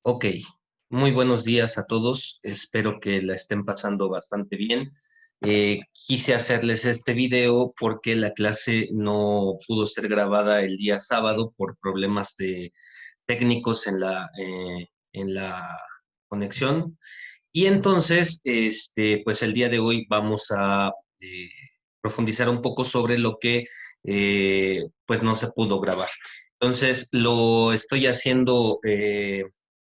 Ok, muy buenos días a todos. Espero que la estén pasando bastante bien. Quise hacerles este video porque la clase no pudo ser grabada el día sábado por problemas técnicos en la conexión. Y entonces, pues el día de hoy vamos a eh, profundizar un poco sobre lo que pues no se pudo grabar. Entonces, lo estoy haciendo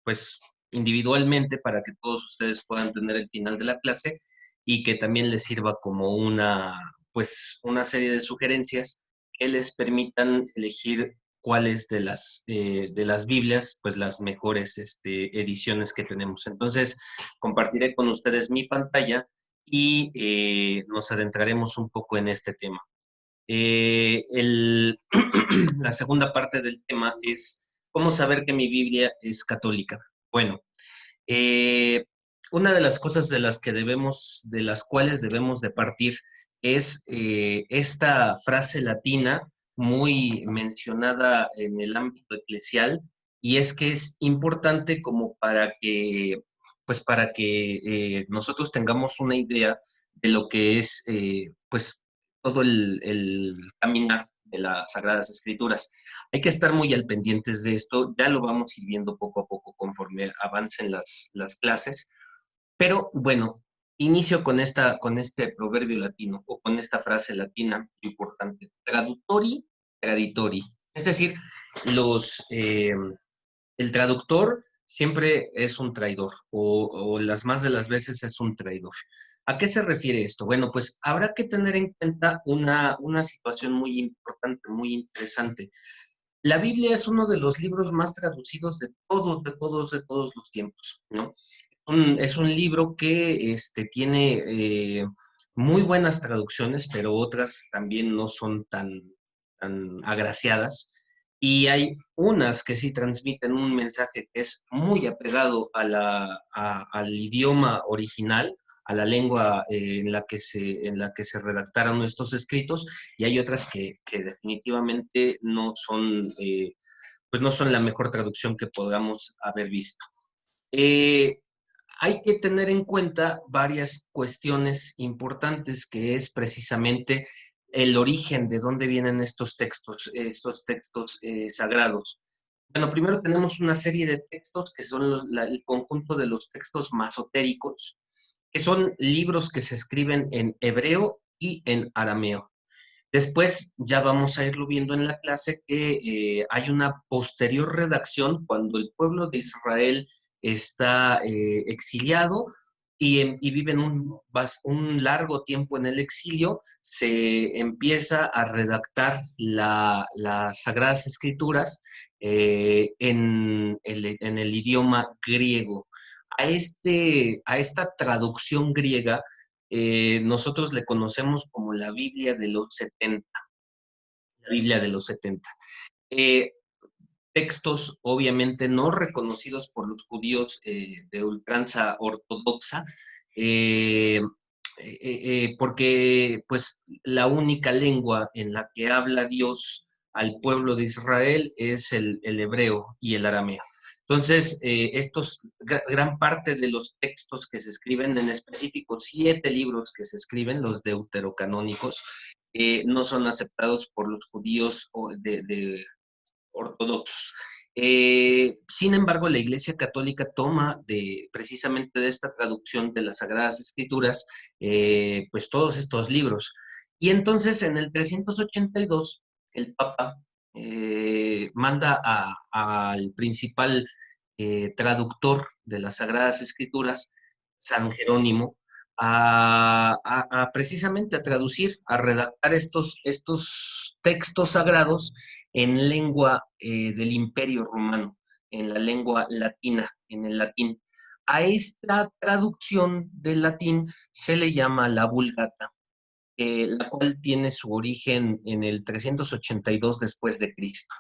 pues individualmente para que todos ustedes puedan tener el final de la clase y que también les sirva como pues una serie de sugerencias que les permitan elegir cuáles de las Biblias, pues las mejores ediciones que tenemos. Entonces, compartiré con ustedes mi pantalla y nos adentraremos un poco en este tema. La segunda parte del tema es cómo saber que mi Biblia es católica. Bueno, eh, una de las cosas de las cuales debemos de partir es esta frase latina muy mencionada en el ámbito eclesial, y es que es importante como para que nosotros tengamos una idea de lo que es, pues, todo el caminar de las Sagradas Escrituras. Hay que estar muy al pendientes de esto, ya lo vamos a ir viendo poco a poco conforme avancen las clases, pero bueno, inicio con este proverbio latino o con esta frase latina importante, traductori, traditori, es decir, los, eh, el traductor siempre es un traidor o las más de las veces es un traidor. ¿A qué se refiere esto? Bueno, pues habrá que tener en cuenta una situación muy importante, muy interesante. La Biblia es uno de los libros más traducidos de todos los tiempos, ¿no? Es un libro que tiene muy buenas traducciones, pero otras también no son tan agraciadas. Y hay unas que sí transmiten un mensaje que es muy apegado al idioma original, a la lengua en la que se redactaron estos escritos, y hay otras que definitivamente pues no son la mejor traducción que podamos haber visto. Eh, Hay que tener en cuenta varias cuestiones importantes, que es precisamente el origen de dónde vienen estos textos sagrados. Bueno, primero tenemos una serie de textos que son el conjunto de los textos masotéricos, que son libros que se escriben en hebreo y en arameo. Después ya vamos a irlo viendo en la clase que hay una posterior redacción cuando el pueblo de Israel está exiliado y viven un largo tiempo en el exilio. Se empieza a redactar las Sagradas Escrituras en el idioma griego. A esta traducción griega nosotros le conocemos como la Biblia de los 70. Eh, Textos obviamente no reconocidos por los judíos de ultranza ortodoxa, eh, porque pues la única lengua en la que habla Dios al pueblo de Israel es el hebreo y el arameo. Entonces, gran parte de los textos que se escriben, en específico 7 libros que se escriben, los deuterocanónicos, no son aceptados por los judíos de ortodoxos. Sin embargo, la Iglesia Católica toma precisamente de esta traducción de las Sagradas Escrituras, pues todos estos libros. Y entonces en el 382, el Papa manda al principal traductor de las Sagradas Escrituras, San Jerónimo, precisamente a traducir, a redactar estos textos sagrados en lengua del Imperio Romano, en la lengua latina, en el latín. A esta traducción del latín se le llama la Vulgata, la cual tiene su origen en el 382 después de Cristo.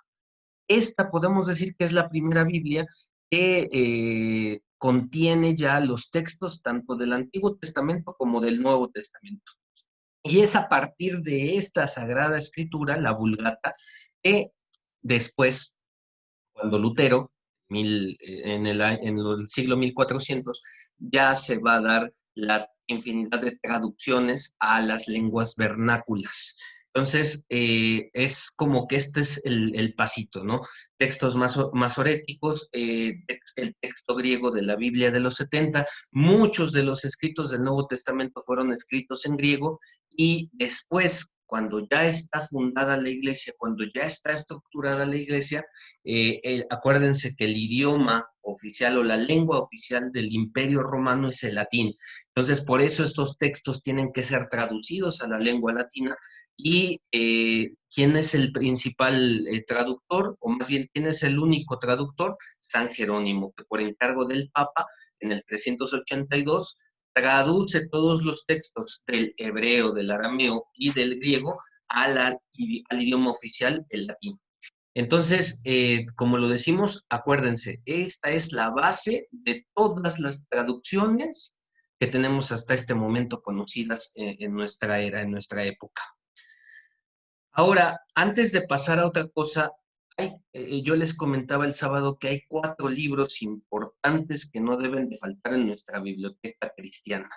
Esta podemos decir que es la primera Biblia que contiene ya los textos tanto del Antiguo Testamento como del Nuevo Testamento. Y es a partir de esta Sagrada Escritura, la Vulgata, que después, cuando Lutero en el siglo 1400, ya se va a dar la infinidad de traducciones a las lenguas vernáculas. Entonces, es como que este es el pasito, ¿no? Textos masoréticos, el texto griego de la Biblia de los 70, muchos de los escritos del Nuevo Testamento fueron escritos en griego y después, cuando ya está fundada la iglesia, cuando ya está estructurada la iglesia, acuérdense que el idioma oficial o la lengua oficial del Imperio Romano es el latín. Entonces, por eso estos textos tienen que ser traducidos a la lengua latina. ¿Y quién es el principal traductor? O más bien, ¿quién es el único traductor? San Jerónimo, que por encargo del Papa, en el 382, traduce todos los textos del hebreo, del arameo y del griego al idioma oficial, el latín. Entonces, como lo decimos, acuérdense, esta es la base de todas las traducciones que tenemos hasta este momento conocidas en nuestra era, en nuestra época. Ahora, antes de pasar a otra cosa, yo les comentaba el sábado que hay 4 libros importantes que no deben de faltar en nuestra biblioteca cristiana.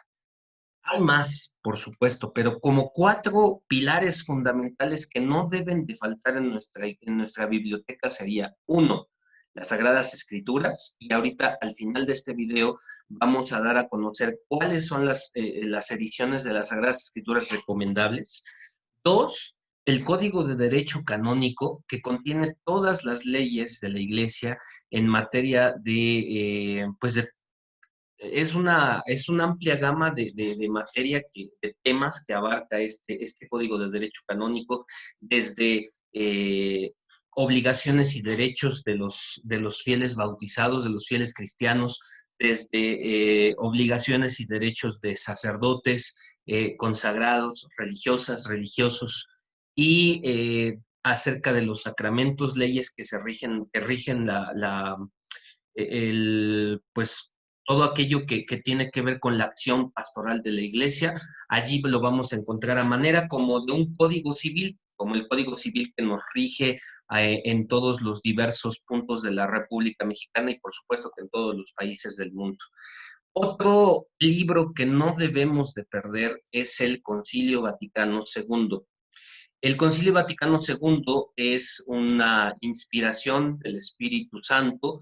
Hay más, por supuesto, pero como 4 pilares fundamentales que no deben de faltar en nuestra biblioteca sería, uno, las Sagradas Escrituras, y ahorita al final de este video vamos a dar a conocer cuáles son las ediciones de las Sagradas Escrituras recomendables. 2, el Código de Derecho Canónico, que contiene todas las leyes de la Iglesia en materia pues es una amplia gama de materia, de temas que abarca este Código de Derecho Canónico, desde obligaciones y derechos de los fieles bautizados, de los fieles cristianos, desde obligaciones y derechos de sacerdotes, consagrados, religiosas, religiosos, y acerca de los sacramentos, leyes que rigen pues todo aquello que tiene que ver con la acción pastoral de la iglesia. Allí lo vamos a encontrar a manera como de un código civil, como el código civil que nos rige en todos los diversos puntos de la República Mexicana y por supuesto que en todos los países del mundo. Otro libro que no debemos de perder es el Concilio Vaticano II. El Concilio Vaticano II es una inspiración del Espíritu Santo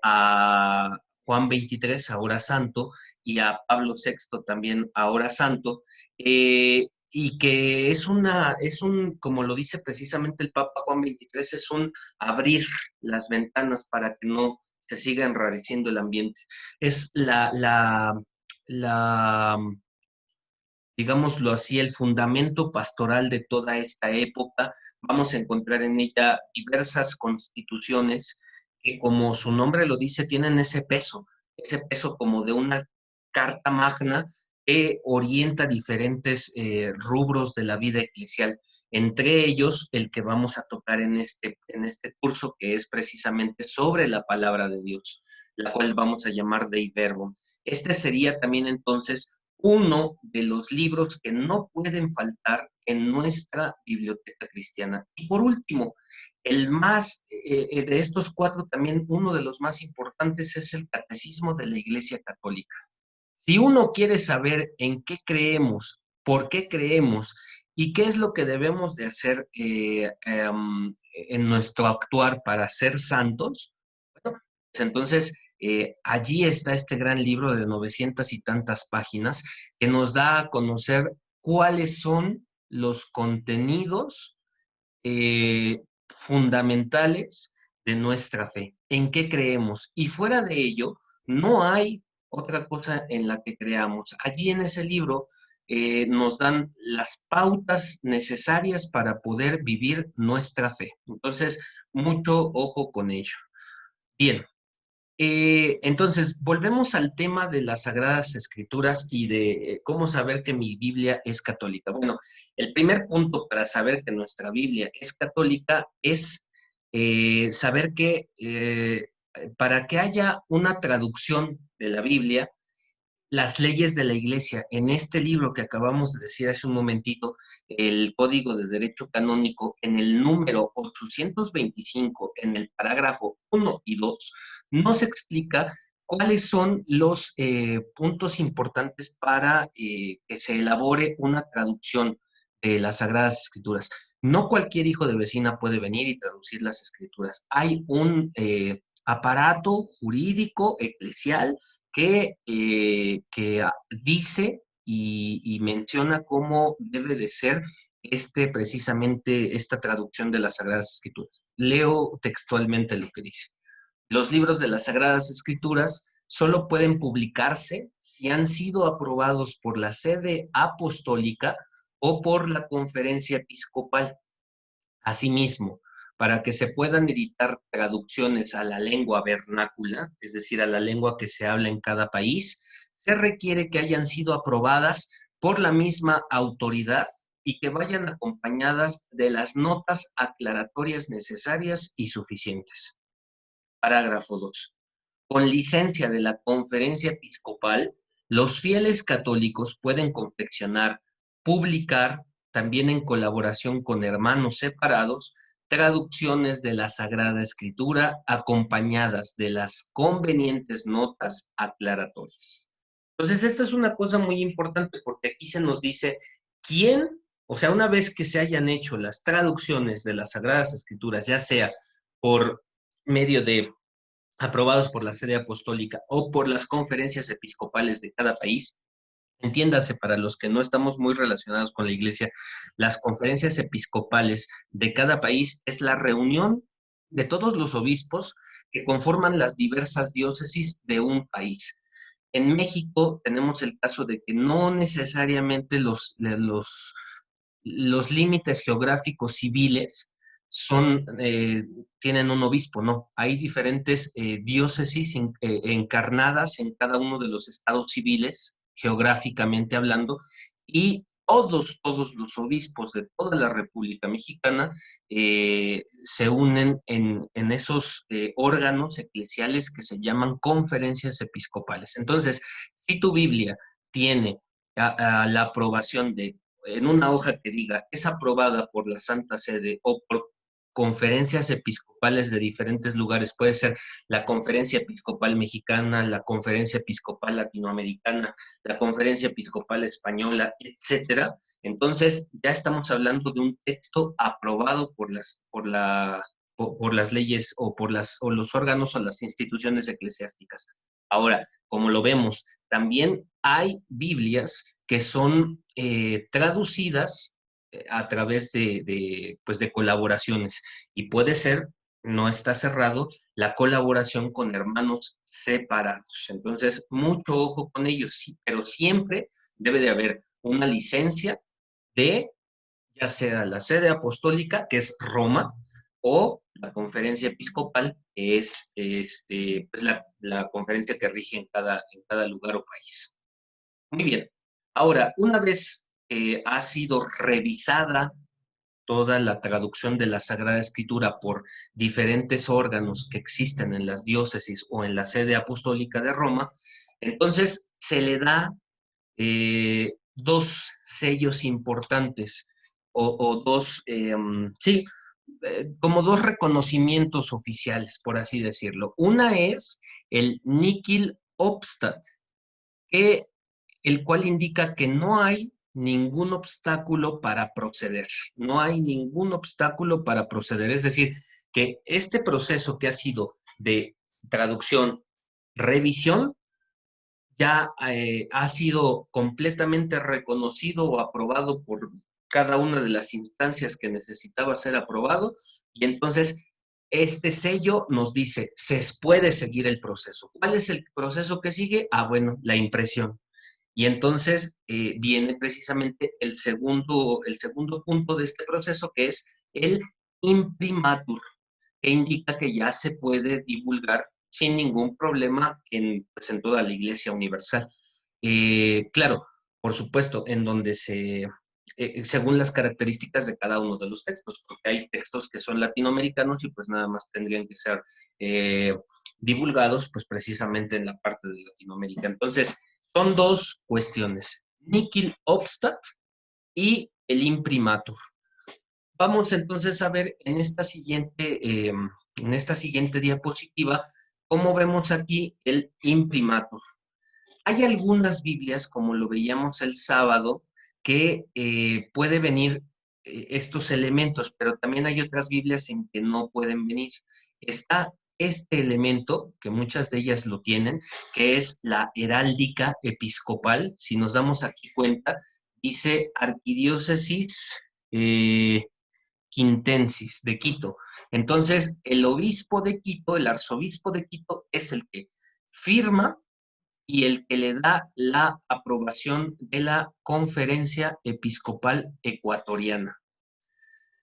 a Juan XXIII, ahora santo, y a Pablo VI, también ahora santo, y que como lo dice precisamente el Papa Juan XXIII, es un abrir las ventanas para que no se siga enrareciendo el ambiente. Es la digámoslo así, el fundamento pastoral de toda esta época. Vamos a encontrar en ella diversas constituciones que, como su nombre lo dice, tienen ese peso como de una carta magna que orienta diferentes rubros de la vida eclesial. Entre ellos, el que vamos a tocar en este curso, que es precisamente sobre la palabra de Dios, la cual vamos a llamar Dei Verbum. Este sería también entonces uno de los libros que no pueden faltar en nuestra biblioteca cristiana. Y por último, de estos 4 también uno de los más importantes es el Catecismo de la Iglesia Católica. Si uno quiere saber en qué creemos, por qué creemos y qué es lo que debemos de hacer en nuestro actuar para ser santos, bueno, pues entonces allí está este gran libro de 900 y tantas páginas que nos da a conocer cuáles son los contenidos fundamentales de nuestra fe, en qué creemos. Y fuera de ello, no hay otra cosa en la que creamos. Allí en ese libro nos dan las pautas necesarias para poder vivir nuestra fe. Entonces, mucho ojo con ello. Bien, entonces, volvemos al tema de las Sagradas Escrituras y de cómo saber que mi Biblia es católica. Bueno, el primer punto para saber que nuestra Biblia es católica es saber que para que haya una traducción de la Biblia, las leyes de la Iglesia. En este libro que acabamos de decir hace un momentito, el Código de Derecho Canónico, en el número 825, en el parágrafo 1 y 2, nos explica cuáles son los puntos importantes para que se elabore una traducción de las Sagradas Escrituras. No cualquier hijo de vecina puede venir y traducir las Escrituras. Hay un aparato jurídico, eclesial, que dice y menciona cómo debe de ser precisamente esta traducción de las Sagradas Escrituras. Leo textualmente lo que dice. Los libros de las Sagradas Escrituras solo pueden publicarse si han sido aprobados por la sede apostólica o por la conferencia episcopal. Asimismo, para que se puedan editar traducciones a la lengua vernácula, es decir, a la lengua que se habla en cada país, se requiere que hayan sido aprobadas por la misma autoridad y que vayan acompañadas de las notas aclaratorias necesarias y suficientes. Parágrafo 2. Con licencia de la Conferencia Episcopal, los fieles católicos pueden confeccionar, publicar, también en colaboración con hermanos separados, traducciones de la Sagrada Escritura acompañadas de las convenientes notas aclaratorias. Entonces, esta es una cosa muy importante porque aquí se nos dice quién, o sea, una vez que se hayan hecho las traducciones de las Sagradas Escrituras, ya sea por medio de aprobados por la sede apostólica o por las conferencias episcopales de cada país. Entiéndase, para los que no estamos muy relacionados con la iglesia, las conferencias episcopales de cada país es la reunión de todos los obispos que conforman las diversas diócesis de un país. En México tenemos el caso de que no necesariamente los límites geográficos civiles tienen un obispo, no. Hay diferentes diócesis encarnadas en cada uno de los estados civiles, geográficamente hablando, y todos los obispos de toda la República Mexicana se unen en esos órganos eclesiales que se llaman conferencias episcopales. Entonces, si tu Biblia tiene la aprobación en una hoja que diga es aprobada por la Santa Sede o por conferencias episcopales de diferentes lugares, puede ser la Conferencia Episcopal Mexicana, la Conferencia Episcopal Latinoamericana, la Conferencia Episcopal Española, etcétera. Entonces, ya estamos hablando de un texto aprobado por las leyes o los órganos o las instituciones eclesiásticas. Ahora, como lo vemos, también hay Biblias que son traducidas a través pues de colaboraciones y puede ser, no está cerrado, la colaboración con hermanos separados. Entonces, mucho ojo con ellos, sí, pero siempre debe de haber una licencia de ya sea la sede apostólica, que es Roma, o la conferencia episcopal, que es pues la conferencia que rige en cada lugar o país. Muy bien. Ahora, una vez ha sido revisada toda la traducción de la Sagrada Escritura por diferentes órganos que existen en las diócesis o en la sede apostólica de Roma, entonces se le da dos sellos importantes o dos, sí, como dos reconocimientos oficiales, por así decirlo. Una es el Nihil Obstat, que, el cual indica que no hay ningún obstáculo para proceder. No hay ningún obstáculo para proceder. Es decir, que este proceso que ha sido de traducción, revisión, ya ha sido completamente reconocido o aprobado por cada una de las instancias que necesitaba ser aprobado, y entonces este sello nos dice, se puede seguir el proceso. ¿Cuál es el proceso que sigue? Ah, bueno, la impresión. Y entonces viene precisamente el segundo punto de este proceso, que es el imprimatur, que indica que ya se puede divulgar sin ningún problema pues, en toda la Iglesia Universal. Claro, por supuesto, en donde según las características de cada uno de los textos, porque hay textos que son latinoamericanos y pues nada más tendrían que ser divulgados pues precisamente en la parte de Latinoamérica. Entonces, Son dos cuestiones, Nihil obstat y el imprimatur. Vamos entonces a ver en esta siguiente diapositiva cómo vemos aquí el imprimatur. Hay algunas Biblias, como lo veíamos el sábado, que puede venir estos elementos, pero también hay otras Biblias en que no pueden venir. Está este elemento, que muchas de ellas lo tienen, que es la heráldica episcopal. Si nos damos aquí cuenta, dice Arquidiócesis Quintensis de Quito. Entonces, el obispo de Quito, el arzobispo de Quito, es el que firma y el que le da la aprobación de la Conferencia Episcopal Ecuatoriana.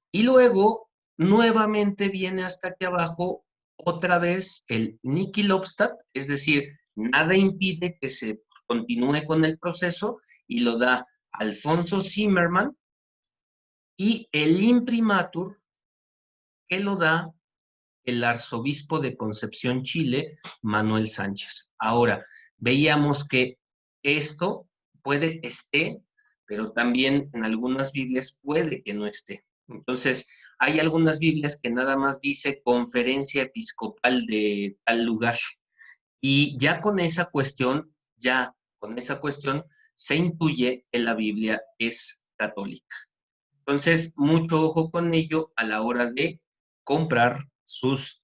Y luego, nuevamente viene hasta aquí abajo otra vez el nihil obstat, es decir, nada impide que se continúe con el proceso, y lo da Alfonso Zimmermann, y el imprimatur, que lo da el arzobispo de Concepción, Chile, Manuel Sánchez. Ahora, veíamos que esto puede que esté, pero también en algunas Biblias puede que no esté. Entonces, hay algunas Biblias que nada más dice Conferencia Episcopal de tal lugar. Y ya con esa cuestión se intuye que la Biblia es católica. Entonces, mucho ojo con ello a la hora de comprar sus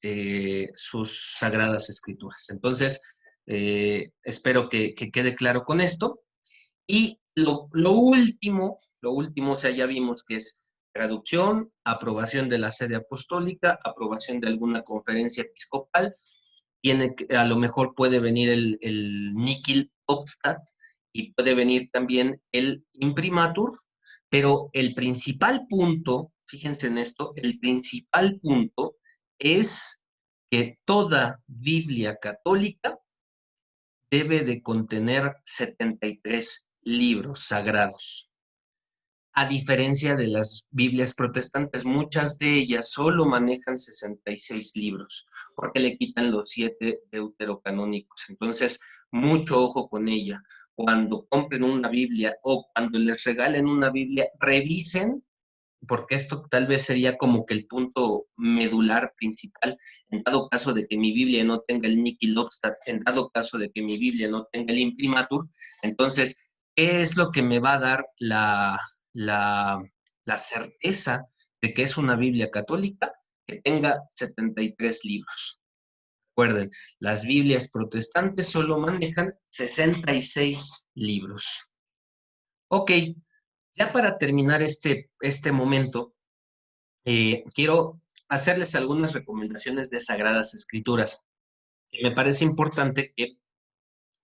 sagradas escrituras. Entonces, espero que quede claro con esto. Y lo último, o sea, ya vimos que es traducción, aprobación de la sede apostólica, aprobación de alguna conferencia episcopal. A lo mejor puede venir el nihil obstat y puede venir también el imprimatur, pero el principal punto, fíjense en esto, el principal punto es que toda Biblia católica debe de contener 73 libros sagrados. A diferencia de las Biblias protestantes, muchas de ellas solo manejan 66 libros, porque le quitan los 7 deuterocanónicos. Entonces, mucho ojo con ella. Cuando compren una Biblia o cuando les regalen una Biblia, revisen, porque esto tal vez sería como que el punto medular principal, en dado caso de que mi Biblia no tenga el nihil obstat, en dado caso de que mi Biblia no tenga el imprimatur. Entonces, ¿qué es lo que me va a dar la, la certeza de que es una Biblia católica? Que tenga 73 libros. Recuerden, las Biblias protestantes solo manejan 66 libros. Ok, ya para terminar este momento, quiero hacerles algunas recomendaciones de Sagradas Escrituras. Y me parece importante que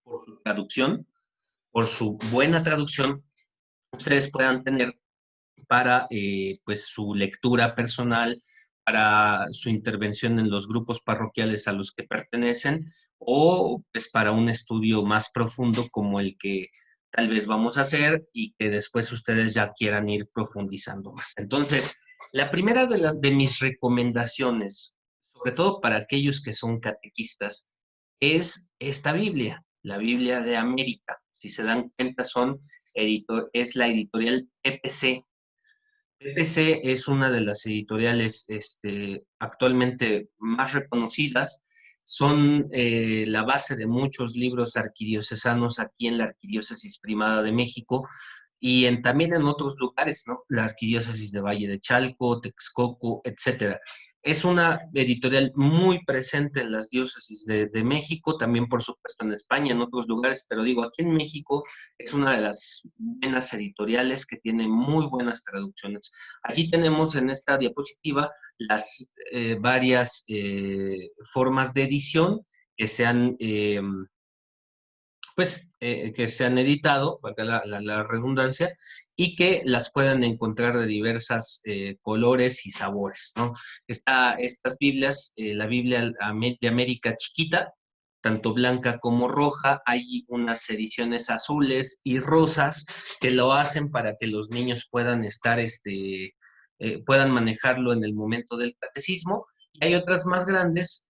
por su traducción, por su buena traducción, ustedes puedan tener para pues su lectura personal, para su intervención en los grupos parroquiales a los que pertenecen, o pues para un estudio más profundo como el que tal vez vamos a hacer y que después ustedes ya quieran ir profundizando más. Entonces, la primera de mis recomendaciones, sobre todo para aquellos que son catequistas, es esta Biblia, la Biblia de América. Si se dan cuenta, es la editorial PPC. PPC es una de las editoriales actualmente más reconocidas. Son la base de muchos libros arquidiocesanos aquí en la Arquidiócesis Primada de México y también en otros lugares, ¿no? La Arquidiócesis de Valle de Chalco, Texcoco, etcétera. Es una editorial muy presente en las diócesis de México, también por supuesto en España, en otros lugares, pero digo, aquí en México es una de las buenas editoriales que tiene muy buenas traducciones. Aquí tenemos en esta diapositiva las varias formas de edición que se han que se han editado, valga la redundancia, y que las puedan encontrar de diversos colores y sabores, ¿no? Estas Biblias, la Biblia de América chiquita, tanto blanca como roja, hay unas ediciones azules y rosas que lo hacen para que los niños puedan manejarlo en el momento del catecismo, Hay otras más grandes,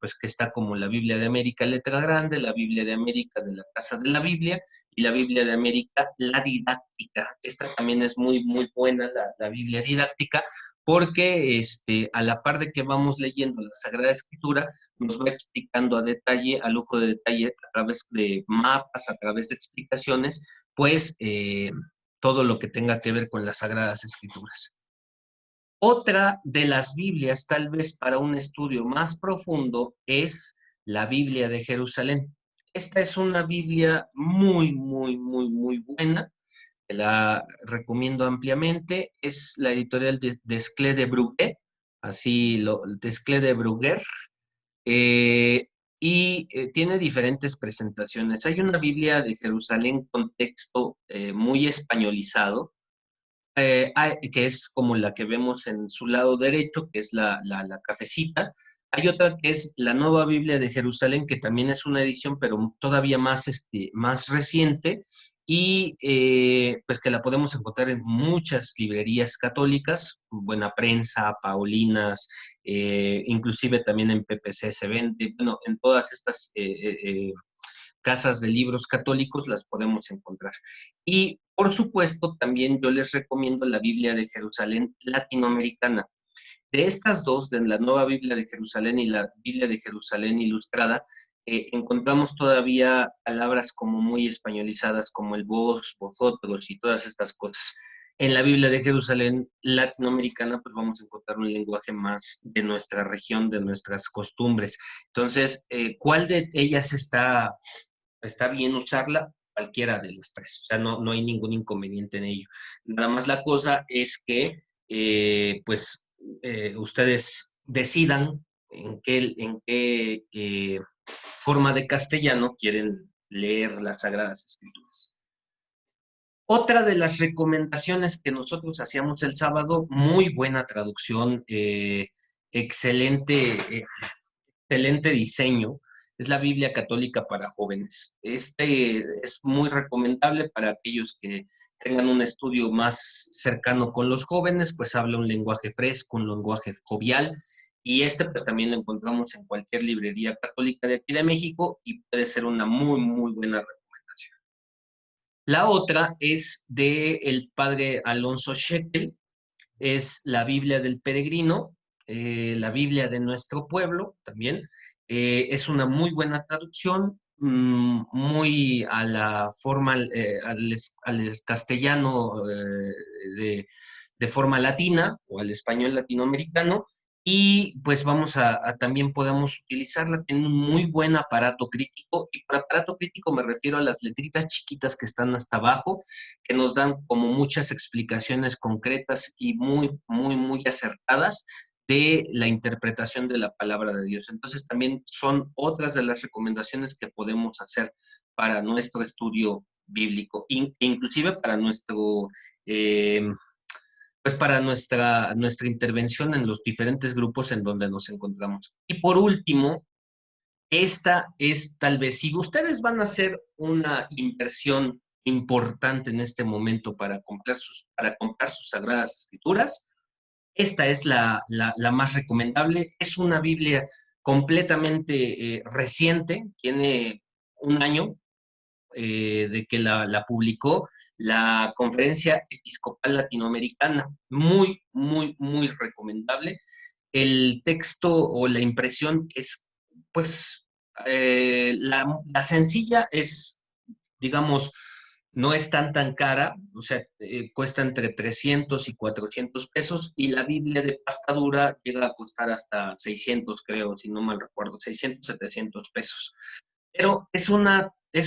pues que está como la Biblia de América, letra grande, la Biblia de América de la Casa de la Biblia y la Biblia de América, la didáctica. Esta también es muy, muy buena, la Biblia didáctica, porque a la par de que vamos leyendo la Sagrada Escritura, nos va explicando a detalle, a lujo de detalle, a través de mapas, a través de explicaciones, pues todo lo que tenga que ver con las Sagradas Escrituras. Otra de las Biblias, tal vez para un estudio más profundo, es la Biblia de Jerusalén. Esta es una Biblia muy, muy, muy, muy buena. Te la recomiendo ampliamente. Es la editorial de Desclés de Bruguer, así lo, Desclés de Bruguer. eh, Tiene diferentes presentaciones. Hay una Biblia de Jerusalén con texto muy españolizado, que es como la que vemos en su lado derecho, que es la cafecita. Hay otra que es la Nueva Biblia de Jerusalén, que también es una edición, pero todavía más, más reciente, y pues que la podemos encontrar en muchas librerías católicas, Buena Prensa, Paulinas, inclusive también en PPC se vende, bueno, en todas estas casas de libros católicos las podemos encontrar. Y por supuesto, también yo les recomiendo la Biblia de Jerusalén latinoamericana. De estas dos, de la Nueva Biblia de Jerusalén y la Biblia de Jerusalén ilustrada, encontramos todavía palabras como muy españolizadas, como el vos, vosotros y todas estas cosas. En la Biblia de Jerusalén latinoamericana, pues vamos a encontrar un lenguaje más de nuestra región, de nuestras costumbres. Entonces, ¿cuál de ellas está bien usarla? Cualquiera de las tres, o sea, no hay ningún inconveniente en ello. Nada más la cosa es que, pues, ustedes decidan en qué forma de castellano quieren leer las Sagradas Escrituras. Otra de las recomendaciones que nosotros hacíamos el sábado, muy buena traducción, excelente, excelente diseño, es la Biblia Católica para jóvenes. Este es muy recomendable para aquellos que tengan un estudio más cercano con los jóvenes, pues habla un lenguaje fresco, un lenguaje jovial, y pues también lo encontramos en cualquier librería católica de aquí de México y puede ser una muy, muy buena recomendación. La otra es de el padre Alonso Shekel, es la Biblia del Peregrino, la Biblia de nuestro pueblo también. Es una muy buena traducción, muy a la forma, al castellano de forma latina o al español latinoamericano. Y pues también podemos utilizarla. Tiene un muy buen aparato crítico, y por aparato crítico me refiero a las letritas chiquitas que están hasta abajo, que nos dan como muchas explicaciones concretas y muy, muy, muy acertadas de la interpretación de la palabra de Dios. Entonces también son otras de las recomendaciones que podemos hacer para nuestro estudio bíblico, inclusive para eh, pues para nuestra intervención en los diferentes grupos en donde nos encontramos. Y por último, esta es tal vez, si ustedes van a hacer una inversión importante en este momento para comprar sus Sagradas Escrituras, esta es la más recomendable. Es una Biblia completamente reciente, tiene un año de que la publicó la Conferencia Episcopal Latinoamericana. Muy, muy, muy recomendable. El texto o la impresión es, pues, la sencilla es, digamos, no es tan cara, o sea, cuesta entre 300 y 400 pesos, y la Biblia de pasta dura llega a costar hasta 600, creo, si no mal recuerdo, 600, 700 pesos. Pero es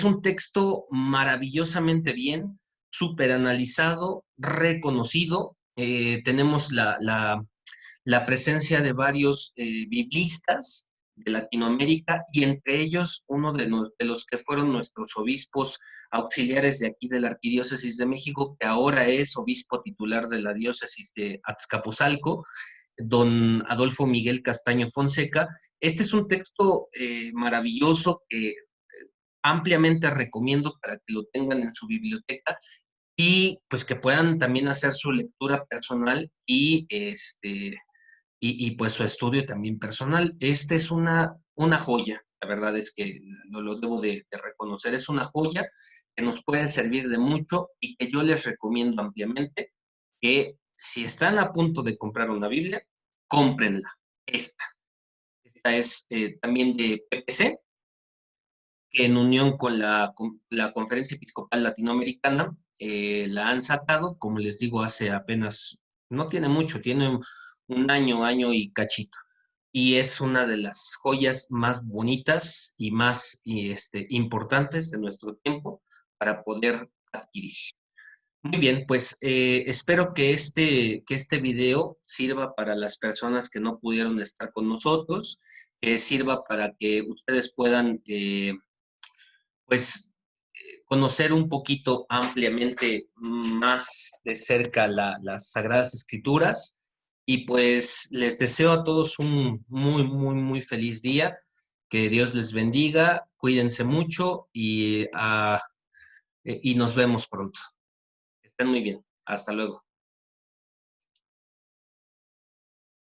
un texto maravillosamente bien, súper analizado, reconocido. Tenemos la presencia de varios biblistas de Latinoamérica, y entre ellos uno de los que fueron nuestros obispos auxiliares de aquí de la Arquidiócesis de México, que ahora es obispo titular de la diócesis de Azcapotzalco, don Adolfo Miguel Castaño Fonseca. Este es un texto maravilloso que ampliamente recomiendo para que lo tengan en su biblioteca, y pues que puedan también hacer su lectura personal y y pues su estudio también personal. Esta es una joya, la verdad es que lo debo de reconocer, es una joya que nos puede servir de mucho y que yo les recomiendo ampliamente que si están a punto de comprar una Biblia, cómprenla. Esta, esta es también de PPC, que en unión con la Conferencia Episcopal Latinoamericana la han sacado, como les digo, hace apenas, no tiene mucho, tiene un año, año y cachito. Y es una de las joyas más bonitas y más importantes de nuestro tiempo para poder adquirir. Muy bien, pues espero que este video sirva para las personas que no pudieron estar con nosotros, que sirva para que ustedes puedan pues conocer un poquito ampliamente más de cerca las Sagradas Escrituras y pues les deseo a todos un muy, muy, muy feliz día. Que Dios les bendiga, cuídense mucho y nos vemos pronto. Que estén muy bien. Hasta luego.